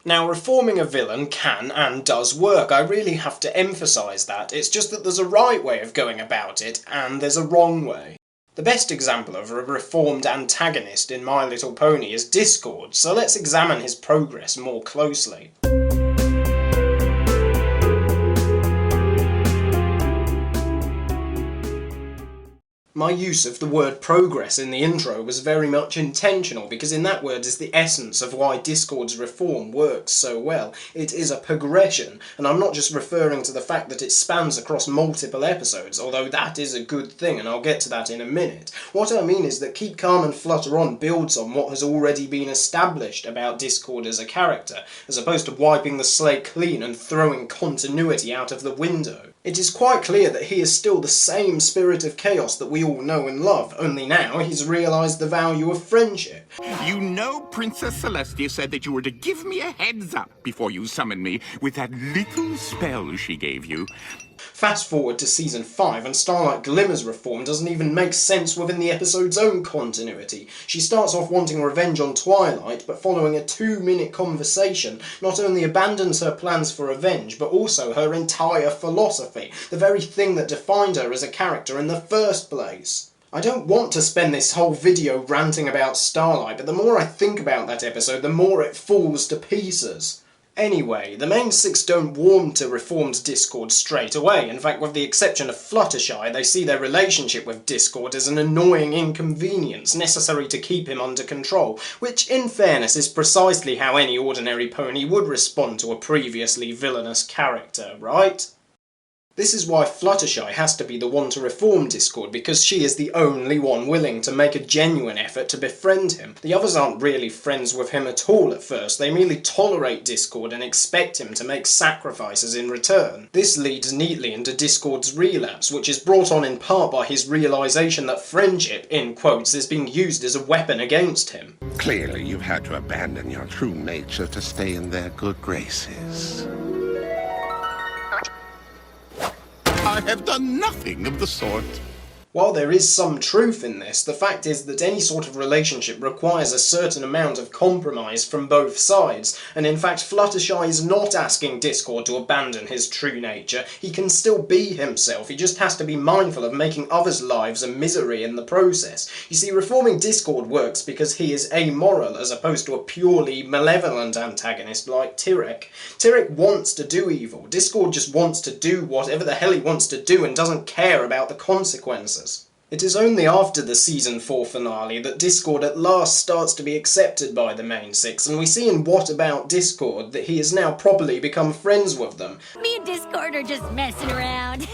Now, reforming a villain can and does work. I really have to emphasise that. It's just that there's a right way of going about it, and there's a wrong way. The best example of a reformed antagonist in My Little Pony is Discord, so let's examine his progress more closely. My use of the word progress in the intro was very much intentional, because in that word is the essence of why Discord's reform works so well. It is a progression, and I'm not just referring to the fact that it spans across multiple episodes, although that is a good thing, and I'll get to that in a minute. What I mean is that Keep Calm and Flutter On builds on what has already been established about Discord as a character, as opposed to wiping the slate clean and throwing continuity out of the window. It is quite clear that he is still the same spirit of chaos that we all know and love, only now he's realised the value of friendship. You know Princess Celestia said that you were to give me a heads up before you summoned me with that little spell she gave you. Fast forward to season 5 and Starlight Glimmer's reform doesn't even make sense within the episode's own continuity. She starts off wanting revenge on Twilight, but following a 2-minute conversation, not only abandons her plans for revenge, but also her entire philosophy, the very thing that defined her as a character in the first place. I don't want to spend this whole video ranting about Starlight, but the more I think about that episode, the more it falls to pieces. Anyway, the main 6 don't warm to reformed Discord straight away. In fact, with the exception of Fluttershy, they see their relationship with Discord as an annoying inconvenience necessary to keep him under control, which, in fairness, is precisely how any ordinary pony would respond to a previously villainous character, right? This is why Fluttershy has to be the one to reform Discord, because she is the only one willing to make a genuine effort to befriend him. The others aren't really friends with him at all at first, they merely tolerate Discord and expect him to make sacrifices in return. This leads neatly into Discord's relapse, which is brought on in part by his realisation that friendship, in quotes, is being used as a weapon against him. Clearly you've had to abandon your true nature to stay in their good graces. I have done nothing of the sort. While there is some truth in this, the fact is that any sort of relationship requires a certain amount of compromise from both sides, and in fact Fluttershy is not asking Discord to abandon his true nature. He can still be himself, he just has to be mindful of making others' lives a misery in the process. You see, reforming Discord works because he is amoral as opposed to a purely malevolent antagonist like Tyrek. Tyrek wants to do evil, Discord just wants to do whatever the hell he wants to do and doesn't care about the consequences. It is only after the Season 4 finale that Discord at last starts to be accepted by the main 6, and we see in What About Discord that he has now properly become friends with them. Me and Discord are just messing around.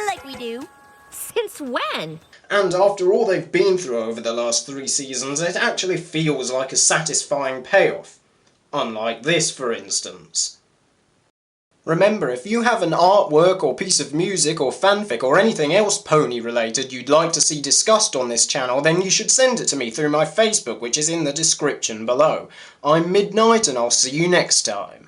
Like we do. Since when? And after all they've been through over the last 3 seasons, it actually feels like a satisfying payoff. Unlike this, for instance. Remember, if you have an artwork or piece of music or fanfic or anything else pony related you'd like to see discussed on this channel, then you should send it to me through my Facebook, which is in the description below. I'm Midnight and I'll see you next time.